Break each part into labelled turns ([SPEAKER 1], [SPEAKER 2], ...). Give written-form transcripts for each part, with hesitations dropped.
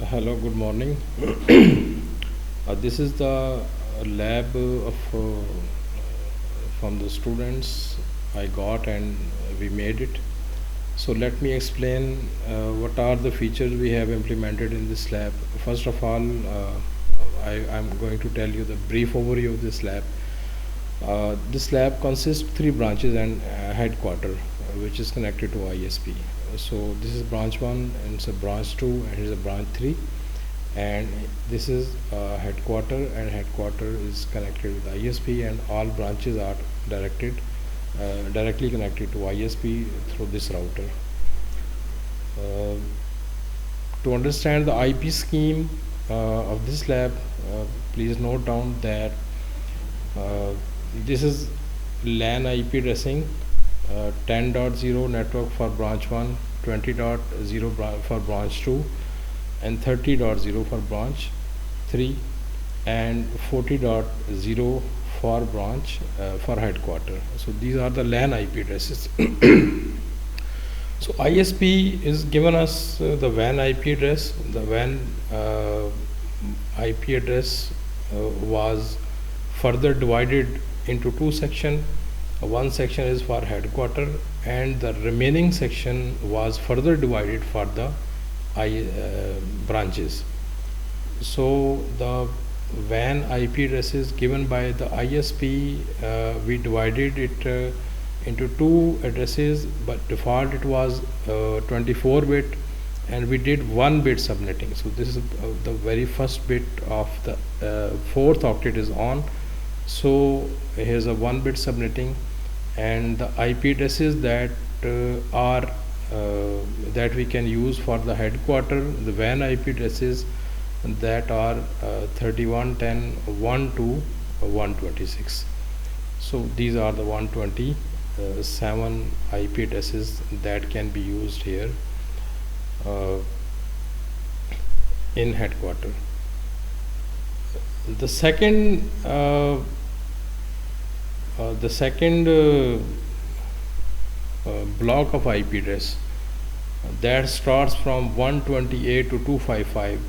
[SPEAKER 1] Hello, good morning. This is the lab from the students I got and we made it. So let me explain what are the features we have implemented in this lab. First of all, I'm going to tell you the brief overview of this lab. This lab consists of 3 branches and headquarter, which is connected to ISP. So this is branch 1 and it's a branch 2 and it's a branch 3, and this is headquarter, and headquarter is connected with ISP, and all branches are directly connected to ISP through this router. To understand the IP scheme of this lab, please note down that this is LAN IP addressing, 10.0 network for branch 1, 20.0 for branch 2, and 30.0 for branch 3, and 40.0 for branch for headquarter. So these are the LAN IP addresses. So ISP is given us the WAN IP address. The WAN IP address was further divided into 2 sections. One section is for headquarter, and the remaining section was further divided for the branches. So the WAN IP addresses given by the ISP, we divided it into 2 addresses, but default it was 24-bit, and we did 1-bit subnetting. So this is the very first bit of the 4th octet is on. So here's a 1-bit subnetting, and the IP addresses that that we can use for the headquarter, the WAN IP addresses that are 3110.1 to 126. So these are the 127 IP addresses that can be used here in headquarter. The second block of IP address that starts from 128 to 255.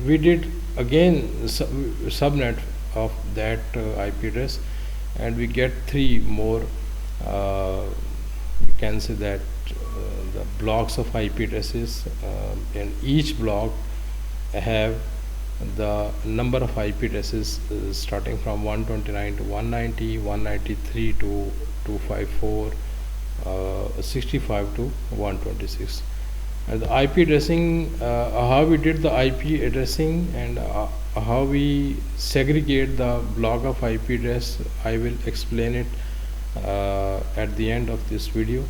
[SPEAKER 1] We did again subnet of that IP address, and we get 3 more. You can say that the blocks of IP addresses, and each block have the number of IP addresses starting from 129 to 190, 193 to 254, 65 to 126. And the IP addressing, how we did the IP addressing and how we segregate the block of IP address, I will explain it at the end of this video.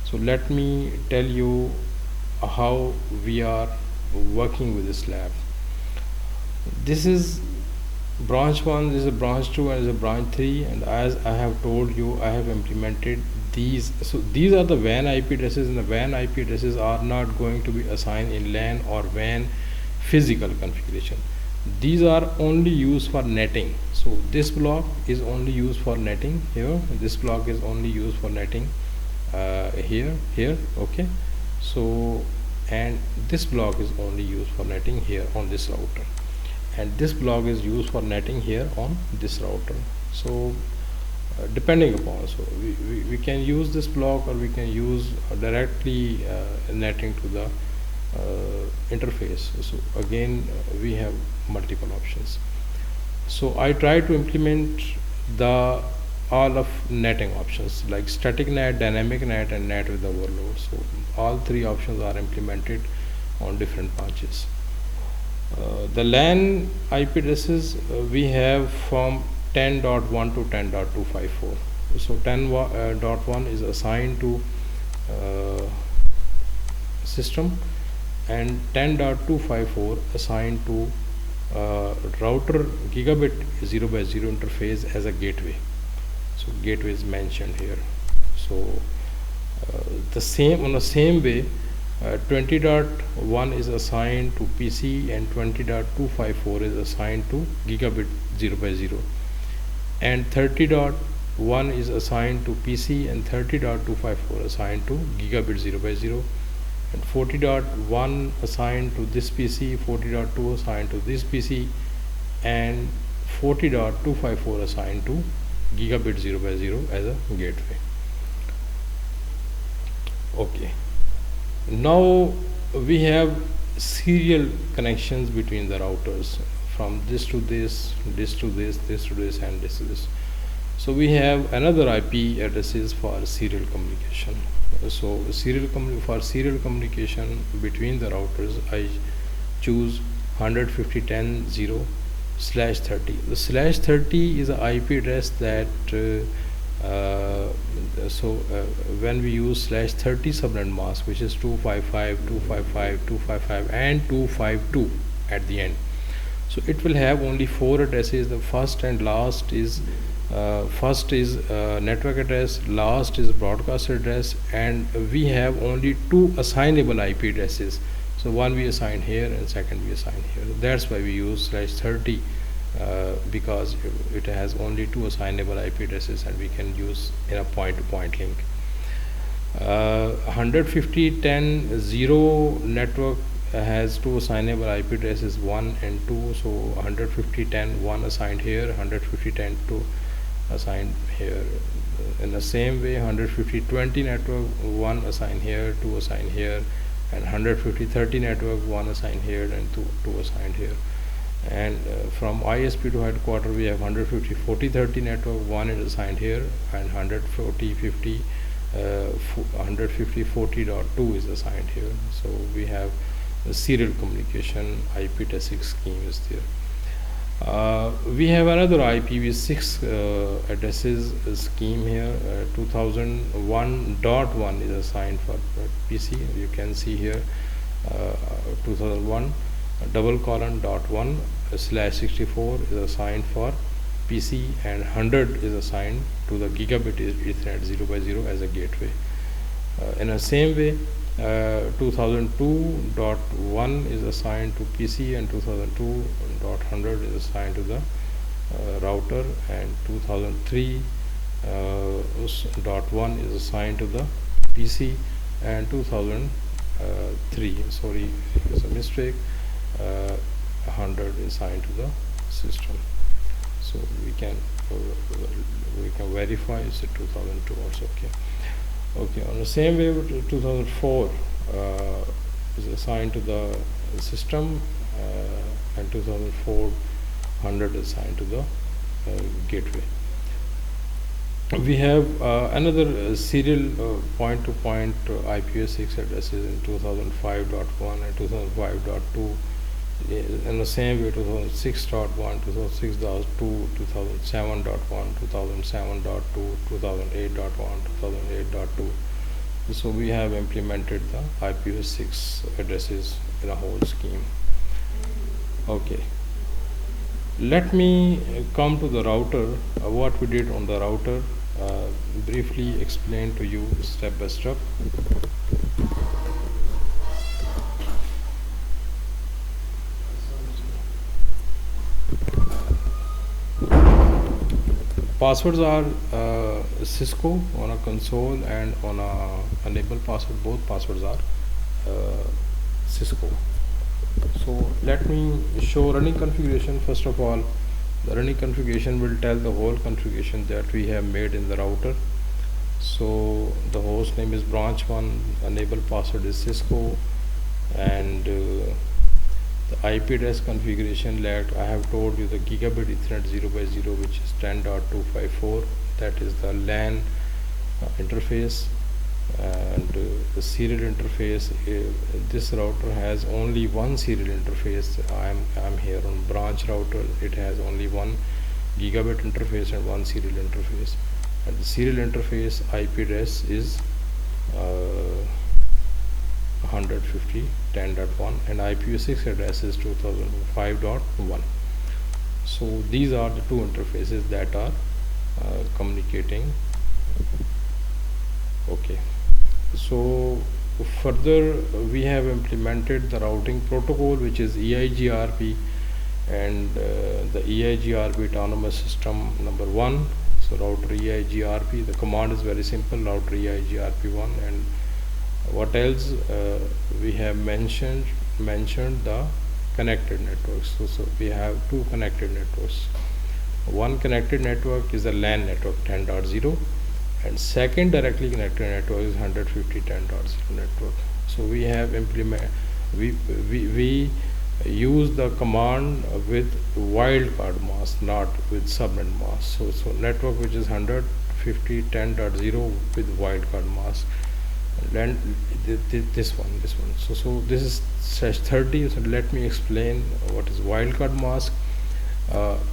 [SPEAKER 1] So let me tell you how we are working with this lab. This is branch 1, this is a branch 2, and this is a branch 3, and as I have told you, I have implemented these. So these are the WAN IP addresses, and the WAN IP addresses are not going to be assigned in LAN or WAN physical configuration. These are only used for netting. So this block is only used for netting here, this block is only used for netting here, okay. So, and this block is only used for netting here on this router, and this block is used for netting here on this router. So depending upon, so we can use this block, or we can use directly netting to the interface. So again, we have multiple options. So I try to implement the all of netting options like static NAT, dynamic NAT, and NAT with overload. So all 3 options are implemented on different branches. The LAN IP addresses we have from 10.1 to 10.254. So 10.1 is assigned to system, and 10.254 assigned to router gigabit 0x0 interface as a gateway. So gateway is mentioned here. So the same way, 20.1 is assigned to PC, and 20.254 is assigned to gigabit 0x0, and 30.1 is assigned to PC, and 30.254 assigned to gigabit 0x0, and 40.1 assigned to this PC, 40.2 assigned to this PC, and 40.254 assigned to gigabit 0 by 0 as a gateway. Okay, now we have serial connections between the routers from this to this, this to this, this to this, and this to this. So we have another IP addresses for serial communication. So for serial communication between the routers, I choose 150.10.0/30. The /30 is an IP address that when we use /30 subnet mask, which is 255, 255, 255, and 252 at the end. So it will have only 4 addresses. The first and last is network address, last is broadcast address, and we have only 2 assignable IP addresses. So one we assign here and second we assign here. That's why we use /30 because it has only 2 assignable IP addresses and we can use in a point-to-point link. 150.10.0 network has 2 assignable IP addresses 1 and 2. So 150.10.1 assigned here, 150.10.2 assigned here. In the same way, 150.20 network 1 assigned here, 2 assigned here, and 150.30 network 1 assigned here and 2 assigned here. And from ISP to headquarter we have 150.40.30 network 1 is assigned here, and 150.40.2 is assigned here. So we have the serial communication IP addressing scheme is there. We have another IPv6 addresses scheme here. 2001.1 is assigned for PC. You can see here 2001:1/64 is assigned for PC, and 100 is assigned to the gigabit Ethernet 0 by 0 as a gateway. In the same way, 2002.1 is assigned to PC, and 2002.100 is assigned to the router, and 2003.1 is assigned to the PC, and 2003, sorry, it's a mistake, 100 is assigned to the system. So we can verify it's a 2002 also. Okay, on the same way, 2004 is assigned to the system, and 2004.100 is assigned to the gateway. We have another serial point-to-point IPv6 addresses in 2005.1 and 2005.2. In the same way, 2006.1, 2006.2, 2007.1, 2007.2, 2008.1, 2008.2. So we have implemented the IPv6 addresses in a whole scheme. Okay. Let me come to the router. What we did on the router, briefly explain to you step by step. Passwords are Cisco on a console, and on a enable password, both passwords are Cisco. So let me show running configuration. First of all, the running configuration will tell the whole configuration that we have made in the router. So the host name is branch 1, enable password is Cisco, and the IP address configuration, like I have told you, the gigabit Ethernet 0 by 0, which is 10.254, that is the LAN interface, and the serial interface. This router has only one serial interface. I'm here on branch router. It has only one gigabit interface and one serial interface, and the serial interface IP address is 150.10.1, and IPv6 address is 2005.1. So these are the two interfaces that are communicating. Okay, so further we have implemented the routing protocol, which is EIGRP, and the EIGRP autonomous system number 1. So router EIGRP, the command is very simple, router EIGRP 1, and What else we have mentioned the connected networks. So we have two connected networks. One connected network is a LAN network 10.0, and second directly connected network is 150.10.0 network. So we have we use the command with wildcard mask, not with subnet mask. So network which is 150.10.0 with wildcard mask. Then this one. So this is /30. So let me explain what is wildcard mask.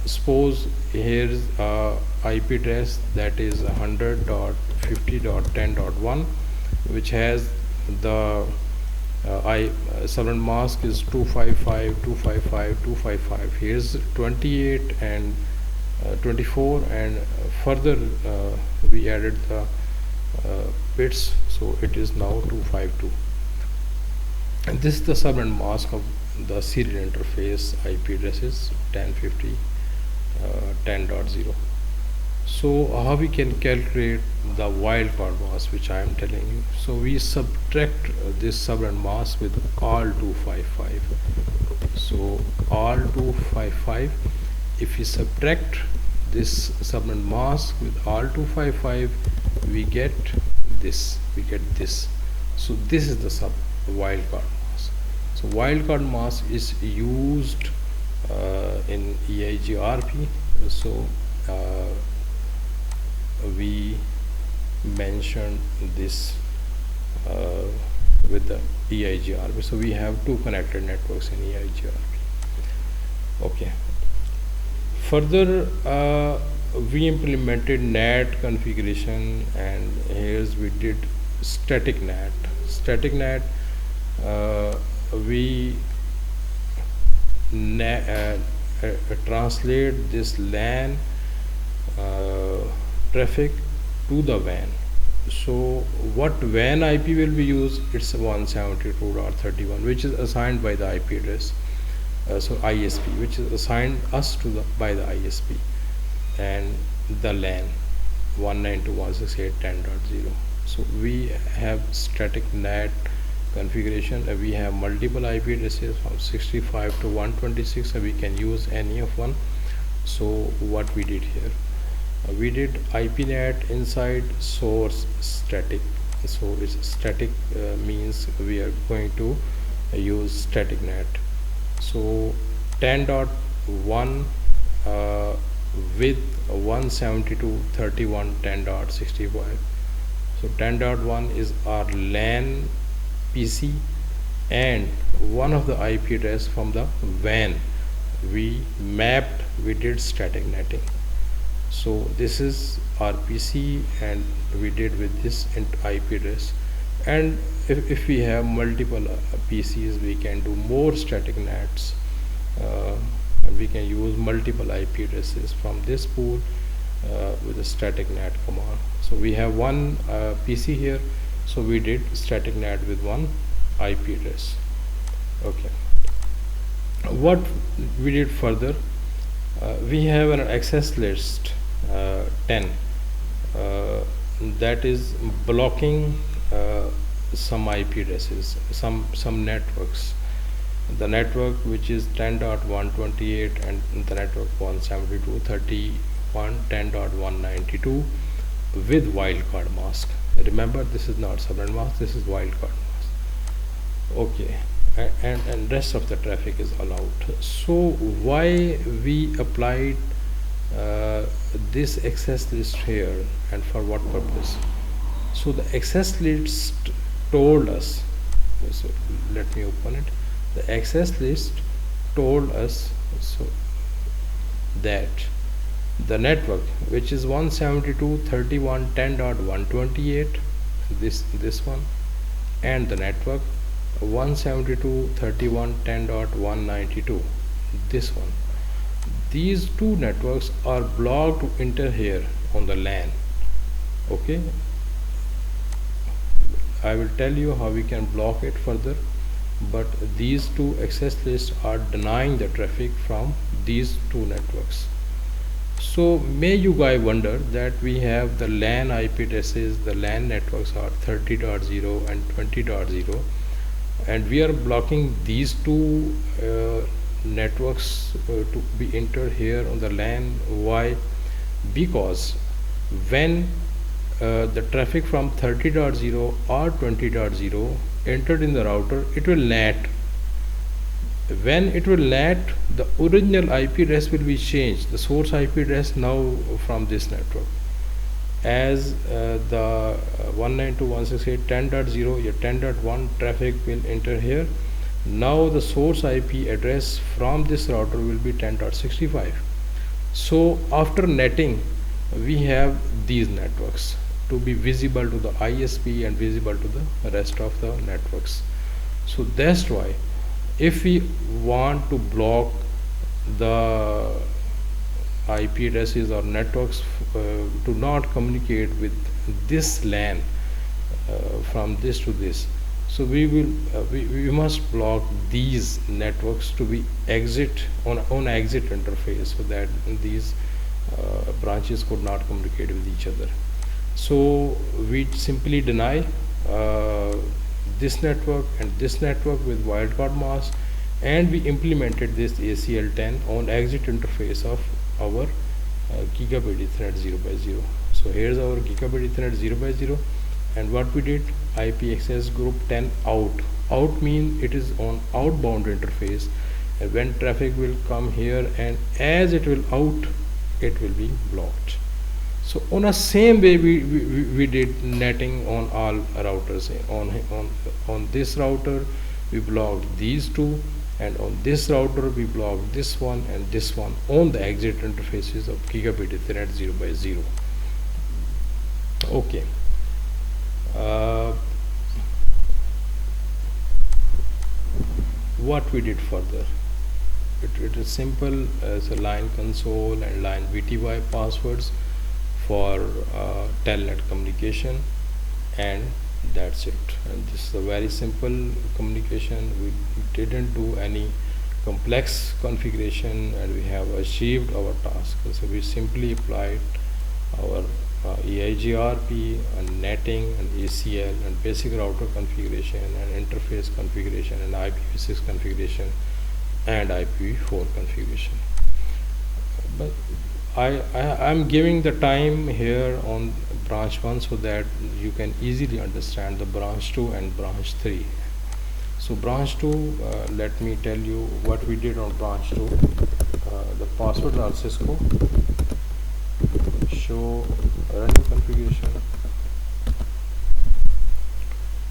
[SPEAKER 1] Suppose here is IP address that is 100.50.10.1, which has the subnet mask is 255.255.255. Here's 28 and 24, and further we added the bits, so it is now 252. And this is the subnet mask of the serial interface IP addresses 10.50.10.0. So how we can calculate the wildcard mask, which I am telling you. So we subtract this subnet mask with all 255. So all 255, if we subtract this subnet mask with all 255, we get this. So this is the wildcard mask. So wildcard mask is used in EIGRP. So we mentioned this with the EIGRP. So we have two connected networks in EIGRP. Okay. Further, we implemented NAT configuration, and here's we did static NAT. Static NAT, we translate this LAN traffic to the WAN. So what WAN IP will be used? It's 172.31, which is assigned by the IP address. So ISP, which is assigned us to by the ISP, and the LAN 192.168.10.0. So we have static NAT configuration. We have multiple IP addresses from 65 to 126, so we can use any of one. So what we did here, we did IP NAT inside source static. So it's static means we are going to use static NAT. So 10.1 with 172.31.10.65. So 10.1 is our LAN PC, and one of the IP address from the WAN we did static netting. So this is our PC, and we did with this IP address. And if we have multiple PCs, we can do more static NATs. We can use multiple IP addresses from this pool with a static NAT command. So we have one PC here, so we did static NAT with one IP address. Okay. What we did further, we have an access list 10 that is blocking some IP addresses, some networks. The network which is 10.128 and the network 172.31.10.192 with wildcard mask. Remember, this is not subnet mask, this is wildcard mask. Okay, and rest of the traffic is allowed. So why we applied this access list here, and for what purpose? So the access list told us, so let me open it. The access list told us so that the network which is 172.31.10.128, this one, and the network 172.31.10.192, this one, these two networks are blocked to enter here on the LAN. Okay, I will tell you how we can block it further, but these two access lists are denying the traffic from these two networks. So may you guys wonder that we have the LAN IP addresses, the LAN networks are 30.0 and 20.0, and we are blocking these two networks to be entered here on the LAN. Why? Because when the traffic from 30.0 or 20.0 entered in the router, it will NAT. When it will NAT, the original IP address will be changed, the source IP address now from this network, as the 192.168.10.0, your 10.1 traffic will enter here. Now the source IP address from this router will be 10.65. So after netting, we have these networks to be visible to the ISP and visible to the rest of the networks. So that's why if we want to block the IP addresses or networks to not communicate with this LAN from this to this, so we must block these networks to be exit on exit interface, so that these branches could not communicate with each other. So we simply deny this network and this network with wildcard mask, and we implemented this ACL 10 on exit interface of our gigabit Ethernet 0x0. So here's our gigabit Ethernet 0x0, and what we did, IP access group 10 out means it is on outbound interface, and when traffic will come here and as it will out, it will be blocked. So on a same way we did netting on all routers. On this router we blocked these two, and on this router we blocked this one and this one on the exit interfaces of gigabit Ethernet 0x0. Okay. What we did further, it is simple as a line console and line VTY passwords for telnet communication, and that's it. And this is a very simple communication. We didn't do any complex configuration, and we have achieved our task. So we simply applied our EIGRP and netting and ACL and basic router configuration and interface configuration and IPv6 configuration and IPv4 configuration. But I'm giving the time here on branch 1 so that you can easily understand the branch 2 and branch 3. So branch 2, let me tell you what we did on branch 2. The passwords are Cisco. Show running configuration.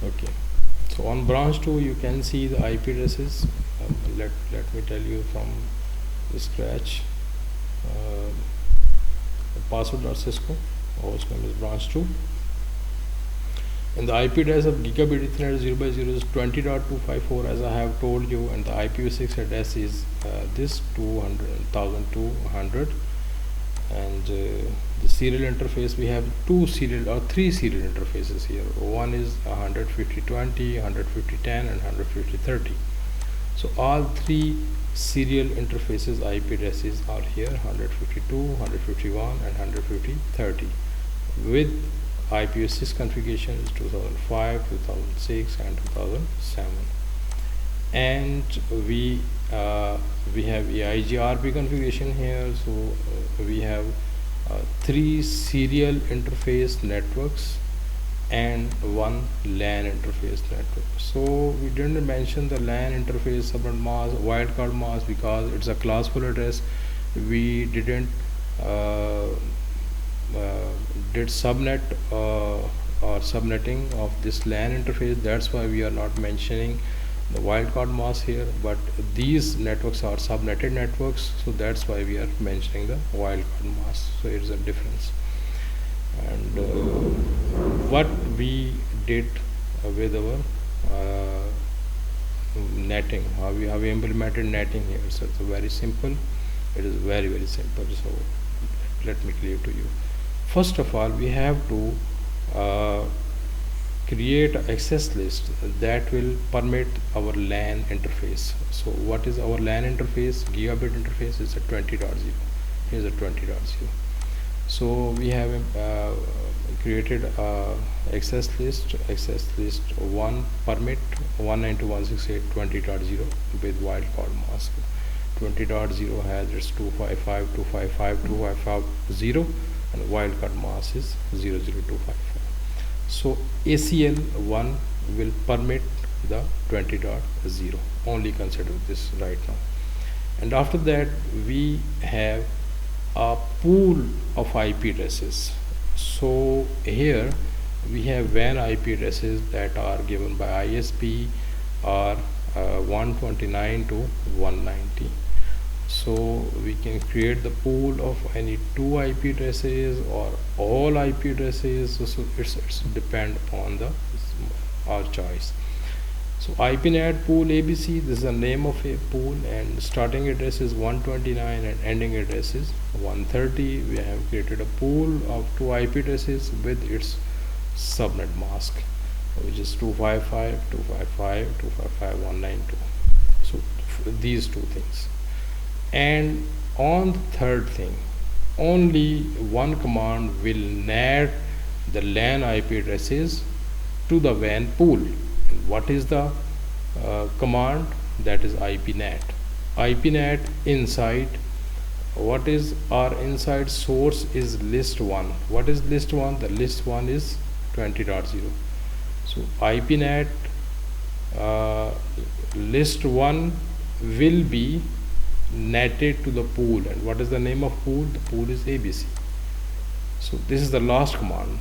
[SPEAKER 1] Okay. So on branch 2 you can see the IP addresses. Let me tell you from the scratch. The password are Cisco, host name is branch 2, and the IP address of gigabit Ethernet 0x0 is 20.254 as I have told you, and the IPv6 address is this 1,200, and the serial interface, we have three serial interfaces here. One is 150.20, 150.10 and 150.30. So all three serial interfaces IP addresses are here, 152, 151 and 150.30, with IPv6 configuration is 2005, 2006 and 2007. And we have EIGRP configuration here. So we have 3 serial interface networks and 1 LAN interface network. So we didn't mention the LAN interface subnet mask, wildcard mask, because it's a classful address. We didn't did subnet or subnetting of this LAN interface. That's why we are not mentioning the wildcard mask here, but these networks are subnetted networks, so that's why we are mentioning the wildcard mask. So it's a difference. And what we did with our netting, how we implemented netting here. So it's very simple. It is very simple. So let me clear to you. First of all, we have to create an access list that will permit our LAN interface. So what is our LAN interface? Gigabit interface is a 20.0, here's a 20.0. So we have created access list 1 permit 192.168.20.0 with wildcard mask. 20.0 has its 255.255.255.0 and wildcard mask is 00255. So ACL 1 will permit the 20.0. Only consider this right now. And after that we have a pool of IP addresses. So here we have WAN IP addresses that are given by ISP are 129 to 190. So we can create the pool of any 2 IP addresses or all IP addresses. So it's depend upon our choice. So IPNAT pool ABC, this is the name of a pool, and starting address is 129 and ending address is 130. We have created a pool of 2 IP addresses with its subnet mask, which is 255, 255, 255, 192. So these 2 things. And on the third thing, only one command will NAT the LAN IP addresses to the WAN pool. What is the command? That is IPNAT. IPNAT inside. What is our inside source is list 1. What is list 1? The list 1 is 20.0. So IPNAT list 1 will be netted to the pool. And what is the name of pool? The pool is ABC. So this is the last command.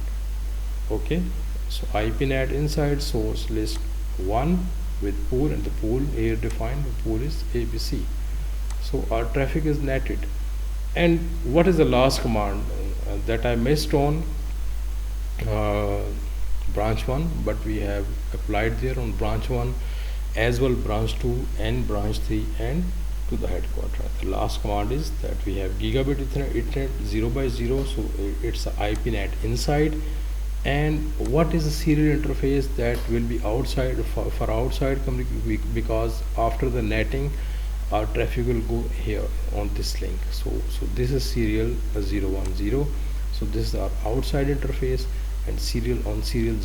[SPEAKER 1] Okay. So IPNAT inside source list 1 with pool, and the pool here defined, the pool is ABC. So our traffic is netted. And what is the last command that I missed on branch 1, but we have applied there on branch 1 as well, branch 2 and branch 3 and to the headquarter. The last command is that we have gigabit Ethernet 0 by 0, so it's IPNAT inside. And what is the serial interface that will be outside for outside communication, because after the netting our traffic will go here on this link. So this is serial 010. So this is our outside interface, and serial 010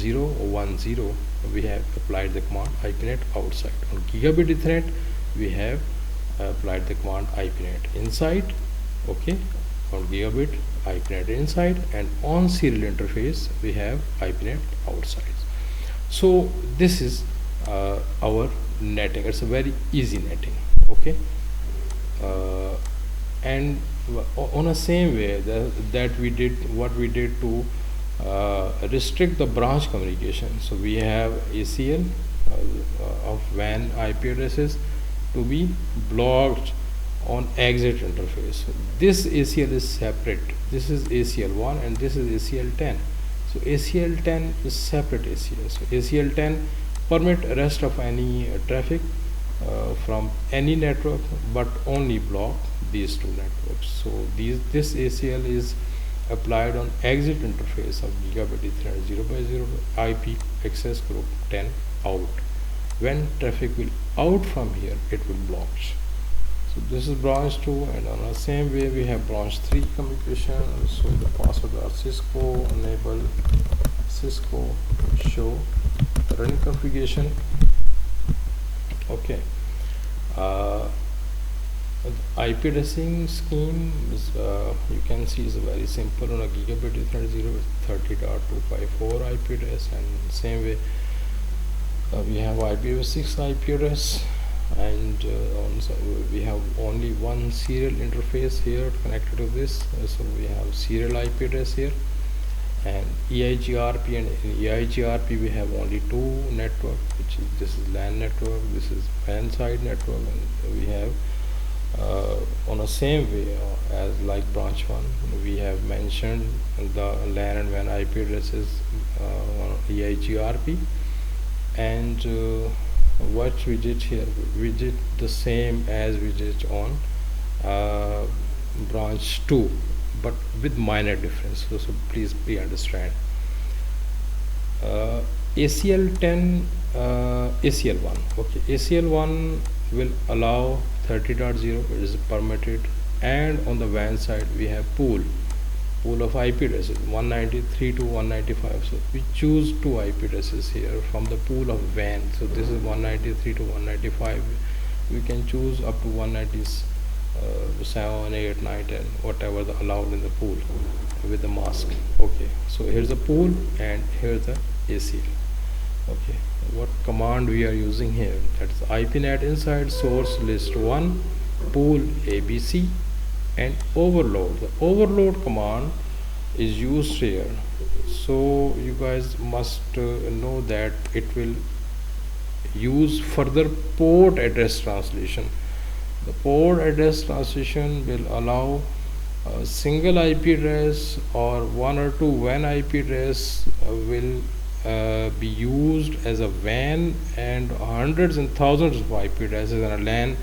[SPEAKER 1] we have applied the command IPNAT outside. On gigabit Ethernet we have applied the command IPNAT inside. Okay, on gigabit IPNAT inside, and on serial interface we have IPNAT outside. So this is our netting. It's a very easy netting. Okay, and on the same way that we did what we did to restrict the branch communication. So we have ACL of WAN IP addresses to be blocked on exit interface. So this ACL is separate. This is ACL 1 and this is ACL 10. So ACL 10 is separate ACL. So ACL 10 permit rest of any traffic from any network, but only block these 2 networks. So this ACL is applied on exit interface of gigabit Ethernet 0 by 0 IP access group 10 out. When traffic will out from here, it will block. So this is branch 2, and on the same way we have branch 3 communication. So the password are Cisco enable Cisco show running configuration. Okay, IP addressing scheme is you can see is very simple. On a gigabit Ethernet 0 is 30.254 IP address, and same way we have IPv6 IP address, and we have only one serial interface here connected to this. So we have serial IP address here, and EIGRP, and in EIGRP we have only 2 network, which is this is LAN network, this is WAN side network, and we have on the same way as like branch 1 we have mentioned the LAN and WAN IP addresses on EIGRP, and what we did here, we did the same as we did on branch 2, but with minor difference. So please understand. ACL 10 ACL 1. Okay, ACL 1 will allow 30.0. It is permitted and on the WAN side we have pool of IP addresses 193 to 195. So we choose two IP addresses here from the pool of WAN. So this is 193 to 195. We can choose up to 197, 8, 9, 10, whatever the allowed in the pool with the mask. Okay, so here's the pool and here's the ACL. Okay, what command we are using here? That's IPNet inside source list 1 pool ABC and overload. The overload command is used here, so you guys must know that it will use further port address translation. The port address translation will allow a single IP address or one or two WAN IP address will be used as a WAN, and hundreds and thousands of IP addresses and a LAN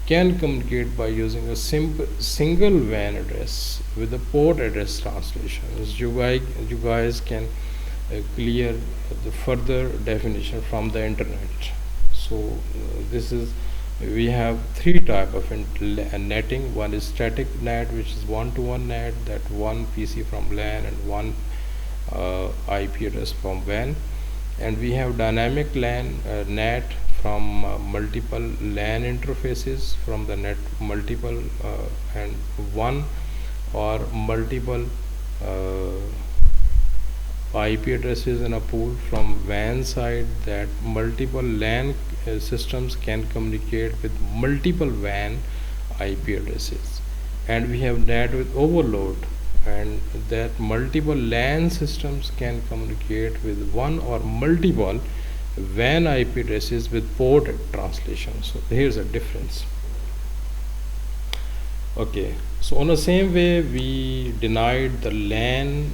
[SPEAKER 1] can communicate by using a single WAN address with the port address translation. You guys can clear the further definition from the internet. So this is, we have three type of netting. One is static NAT, which is one-to-one NAT, that one PC from LAN and one IP address from WAN, and we have dynamic NAT from multiple LAN interfaces from the net multiple and one or multiple IP addresses in a pool from WAN side, that multiple LAN systems can communicate with multiple WAN IP addresses. And we have NAT with overload, and that multiple LAN systems can communicate with one or multiple WAN IP addresses with port translation. So here's a difference. Okay, so on the same way we denied the LAN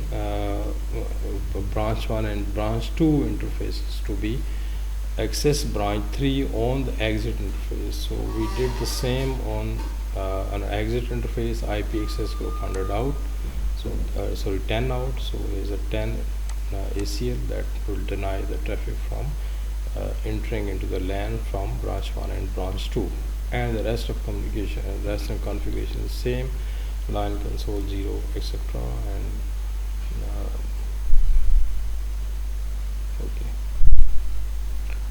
[SPEAKER 1] branch 1 and branch 2 interfaces to be access branch 3 on the exit interface. So we did the same on an exit interface, IP access group 100 out, so sorry 10 out. So here's a 10 ACL that will deny the traffic from entering into the LAN from branch 1 and branch 2, and the rest of communication and the rest of configuration is same, line console 0, etc. and okay.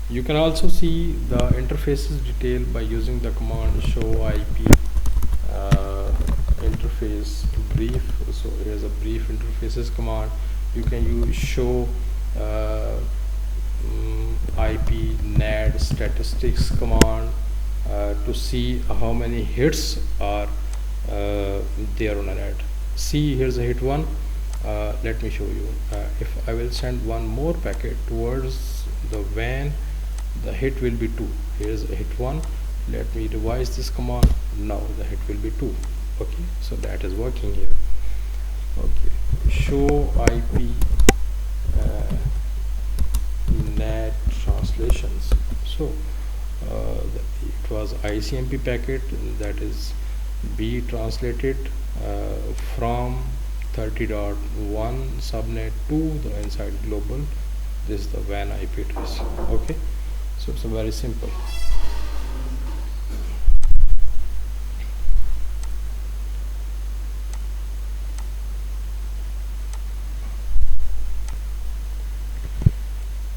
[SPEAKER 1] You can also see the interfaces detailed by using the command show IP interface brief. So here's a brief interfaces command. You can use show IP NAT statistics command to see how many hits are there on a NAT. See, here's a hit 1. Let me show you. If I will send one more packet towards the WAN, the hit will be 2. Here's a hit 1. Let me revise this command. Now the hit will be 2. Okay, so that is working here. Okay, show IP NAT translations. So it was ICMP packet, that is be translated from 30.1 subnet to the inside global. This is the WAN IP address. Okay, so it's a very simple.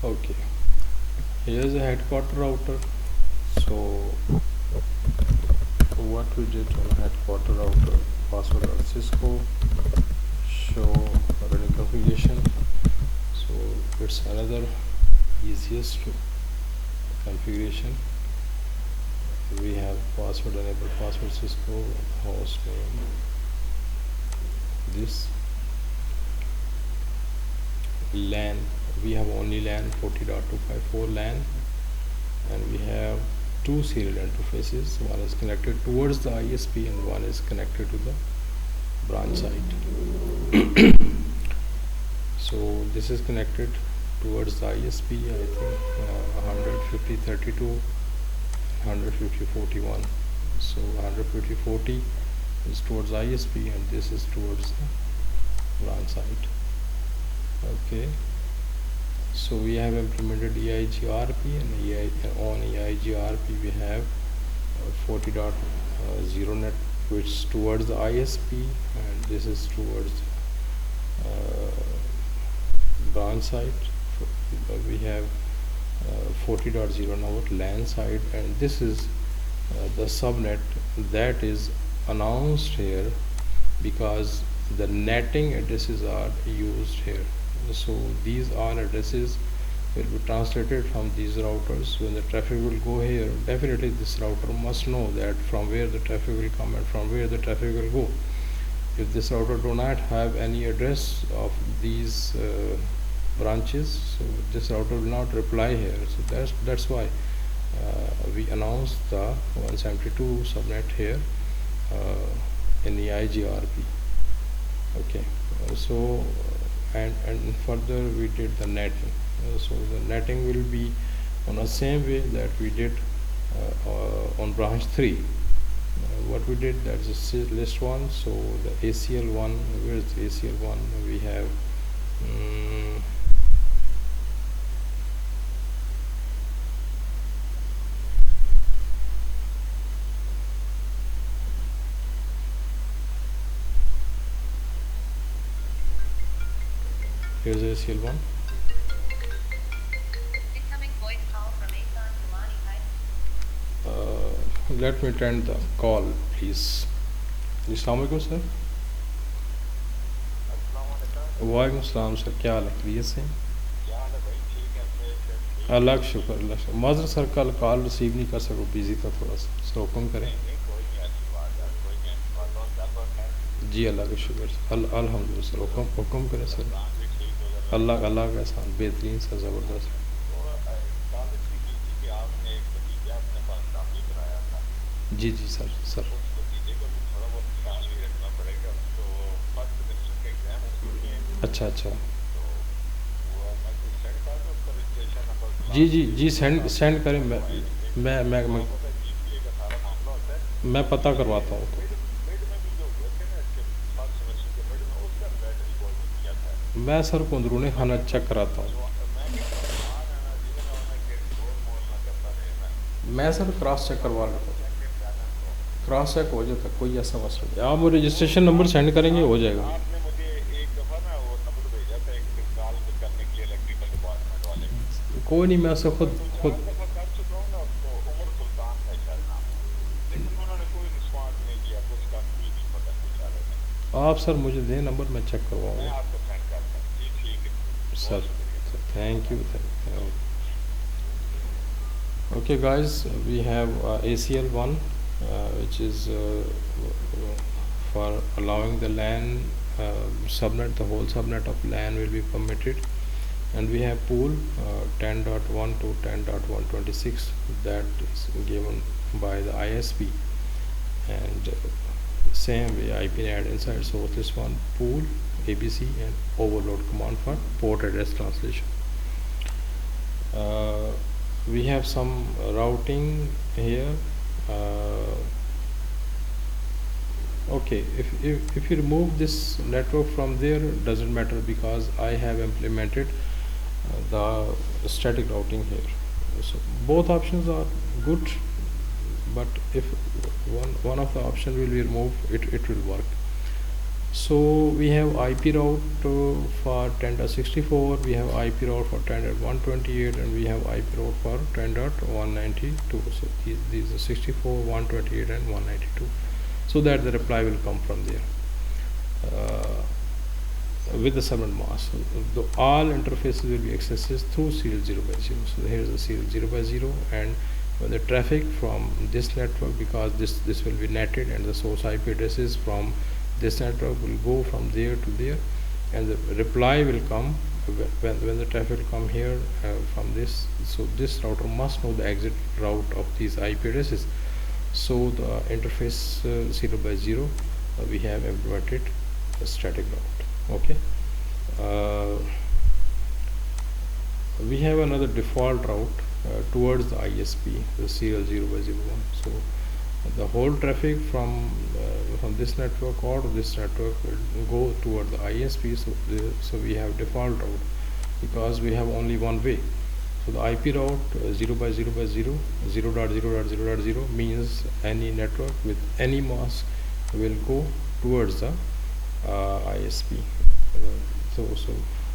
[SPEAKER 1] Okay, here's a headquarter router. So what we did on headquarter router, password of Cisco, show running configuration. So it's another easiest configuration. We have password enable password Cisco, host name, this LAN. We have only LAN 40.254 LAN, and we have two serial interfaces. One is connected towards the ISP and one is connected to the branch side. So this is connected towards the ISP, I think 150.32, 150.41. So 150.40 is towards ISP and this is towards the branch side. Okay, so we have implemented EIGRP, and on EIGRP we have 40.0 net which is towards the ISP, and this is towards branch side. We have 40.0 node LAN side, and this is the subnet that is announced here because the netting addresses are used here. So these all addresses will be translated from these routers. When the traffic will go here, definitely this router must know that from where the traffic will come and from where the traffic will go. If this router do not have any address of these branches, so this router will not reply here. So that's why we announced the 172 subnet here in the EIGRP. Okay, so and further we did the netting. So the netting will be on the same way that we did on branch 3. What we did, that's the list one. So the ACL one, where's the ACL one? We have here's ACL one.
[SPEAKER 2] Incoming voice call from
[SPEAKER 1] Let me attend the call, please. Assalamu alaikum sir. वालेकुम सलाम sir, क्या हाल है? खैरियत से? अल्लाह का शुक्र, अल्लाह का शुक्र। माज़रत सर कल कॉल रिसीव नहीं कर सको, बिजी था थोड़ा सा, सर हुक्म करें। जी अल्लाह का शुक्र, अल्हम्दुलिल्लाह सर, हुक्म करें सर। अल्लाह का एहसान, बेहतरीन सर, ज़बरदस्त। जी जी सर सर। अच्छा अच्छा। जी सेंड करें, मैं पता करवाता हूँ। मैं सर को अंदरूनी खाना चेक कराता हूँ। मैं सर क्रॉस चेक करवा लेता हूँ, क्रॉस चेक हो जाता, कोई ऐसा मसला नहीं। आप वो रजिस्ट्रेशन नंबर सेंड करेंगे, हो जाएगा। कोई नहीं, मैं उससे खुद आप सर मुझे दें नंबर, मैं चेक करवाऊँगा sir. Thank you. Okay guys, we have ACL one which is for allowing the LAN subnet, the whole subnet of LAN will be permitted, and we have pool 10.1 to 10.126 that is given by the ISP, and same way IP NAT inside. So this one pool ABC and overload command for port address translation. We have some routing here. Okay, if you remove this network from there, doesn't matter because I have implemented the static routing here. So both options are good, but if one of the option will be removed, it will work. So we have IP route for 10.64, we have IP route for 10.128, and we have IP route for 10.192. So these are 64, 128 and 192, so that the reply will come from there with the subnet mask. So all interfaces will be accessed through serial 0x0. So here is the serial 0x0, and when the traffic from this network, because this will be netted and the source IP addresses from this network will go from there to there, and the reply will come when the traffic will come here from this. So this router must know the exit route of these IP addresses. So the interface 0x0 we have implemented a static route. Okay, we have another default route towards the ISP, the serial 0x01. So the whole traffic from this network or this network will go toward the ISP. So we have default route because we have only one way. So the IP route 0x0x0, 0.0.0.0 means any network with any mask will go towards the ISP. So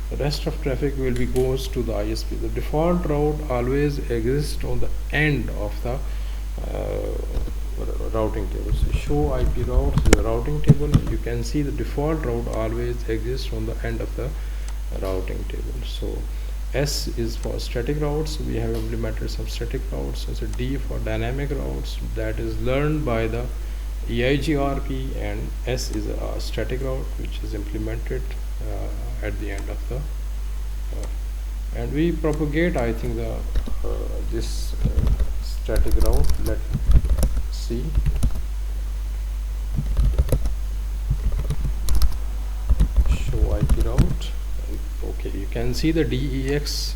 [SPEAKER 1] the rest of traffic will be goes to the ISP. The default route always exists on the end of the routing table. So show IP routes is the routing table. You can see the default route always exists on the end of the routing table. So S is for static routes. We have implemented some static routes. So D for dynamic routes, that is learned by the EIGRP, and S is a static route which is implemented at the end of the and we propagate, I think, the this static route. Let's see. Show IP route. Okay, you can see the DEX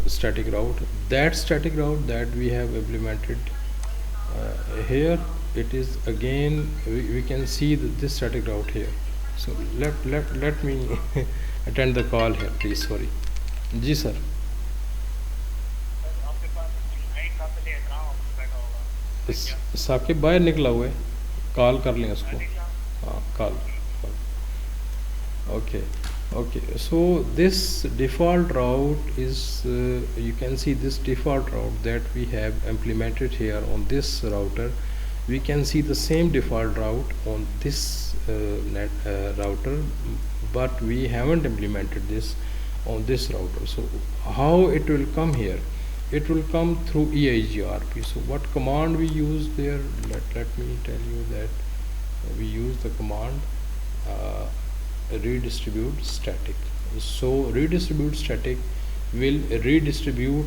[SPEAKER 1] static route. That static route that we have implemented here, it is again we can see this static route here. So let me attend the call here, please. Sorry. जी sir. Saqib बाहर निकला हुआ है, call कर लें उसको. हाँ, call. Okay, so this default route is you can see this default route that we have implemented here on this router. We can see the same default route on this router, but we haven't implemented this on this router. So how it will come here? It will come through EIGRP. So what command we use there? Let me tell you that we use the command redistribute static. So redistribute static will redistribute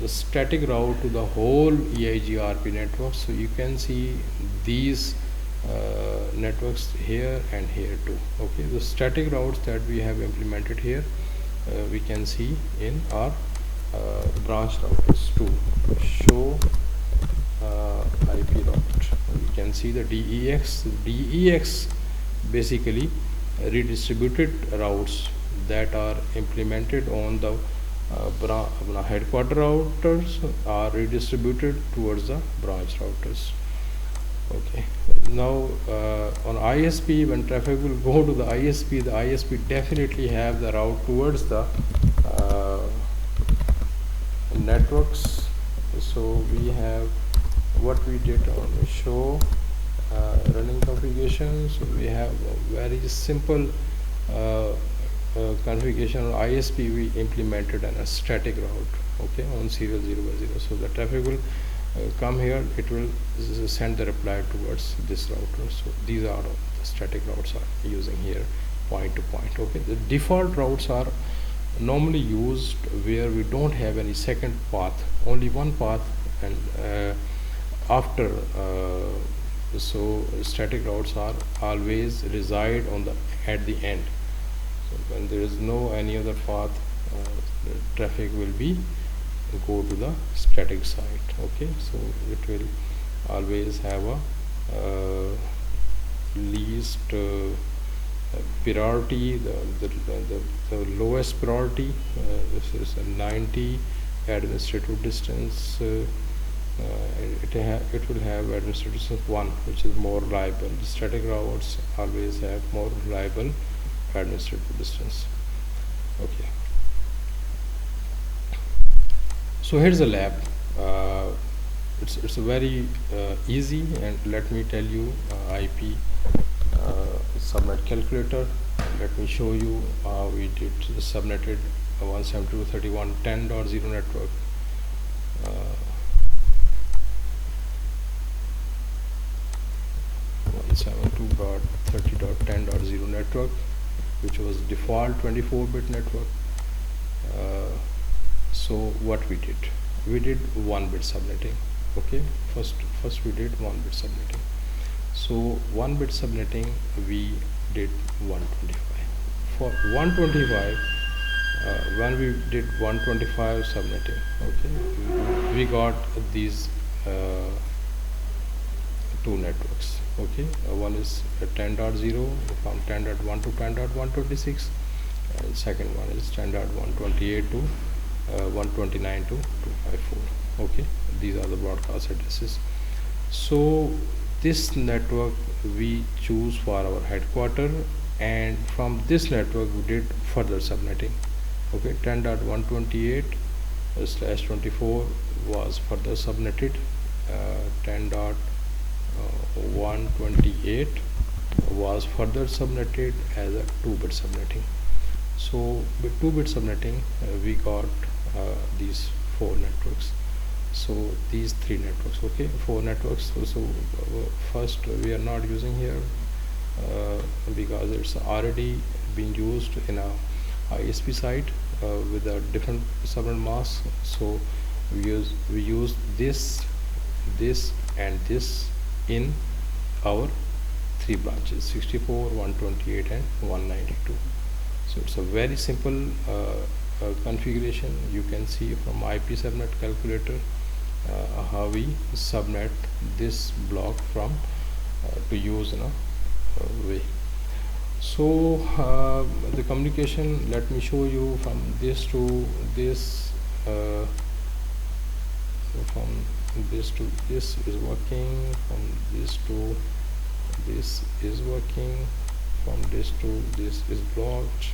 [SPEAKER 1] the static route to the whole EIGRP network. So you can see these networks here and here too. Okay, the static routes that we have implemented here we can see in our branch routers too. Show IP route. You can see the DEX basically redistributed routes that are implemented on the headquarter routers are redistributed towards the branch routers. Okay, now on ISP, when traffic will go to the ISP definitely have the route towards the networks. So we have what we did on show running configuration. So we have a very simple configuration on ISP. We implemented a static route, okay, on serial 0 by 0. So the traffic will come here, it will send the reply towards this router. So these are the static routes are using here, point to point. Okay, the default routes are normally used where we don't have any second path, only one path, and after so static routes are always reside on the at the end. So when there is no any other path, the traffic will be go to the static site. Okay, so it will always have a least priority, the lowest priority. This is a 90 administrative distance. It will have administrative distance 1, which is more reliable. The static routes always have more reliable administrative distance. Okay. So here's the lab. It's a very easy, and let me tell you IP subnet calculator. Let me show you how we did the subnetted 172.31.10.0 network. 172.30.10.0 network, which was default 24-bit network. So what we did 1-bit subnetting. Okay, first we did 1-bit subnetting. So 1-bit subnetting we did 125. For 125, when we did 125 subnetting, okay, we got these two networks. Okay, one is 10.0 from 10.1 to 10.126, and second one is 10.128 to 129 to 254. Okay, these are the broadcast addresses. So this network we choose for our headquarter, and from this network we did further subnetting. Okay, 10.128/24 was further subnetted. 10.128 was further subnetted as a 2-bit subnetting. So with 2-bit subnetting we got these 4 networks. So these 3 networks, okay, 4 networks. So first we are not using here because it's already been used in a ISP site with a different subnet mask. So we use this and this in our 3 branches: 64, 128 and 192. So it's a very simple configuration. You can see from IP subnet calculator how we subnet this block from to use in a way. So the communication, let me show you from this to this, from this to this is working, from this to this is working, from this to this is blocked,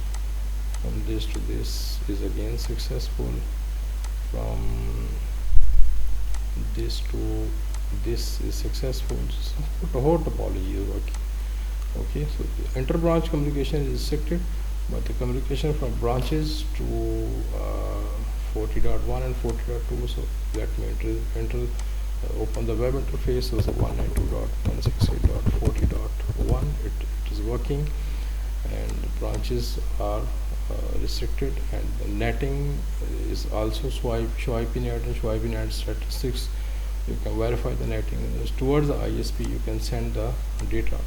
[SPEAKER 1] from this to this is again successful, from this to this is successful. So the whole topology is working. Okay, so the inter-branch communication is restricted, but the communication from branches to 40.1 and 40.2. So let me open the web interface. So the 192.168.40.1, it is working, and the branches are restricted, and the netting is also show IP net and show IP net statistics. You can verify the netting. Towards the ISP you can send the data.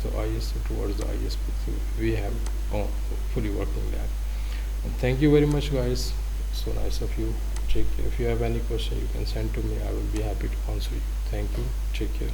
[SPEAKER 1] So ISP towards the ISP. So we have fully working that. And thank you very much, guys. So nice of you. Take care. If you have any question, you can send to me. I will be happy to answer you. Thank you. Take care.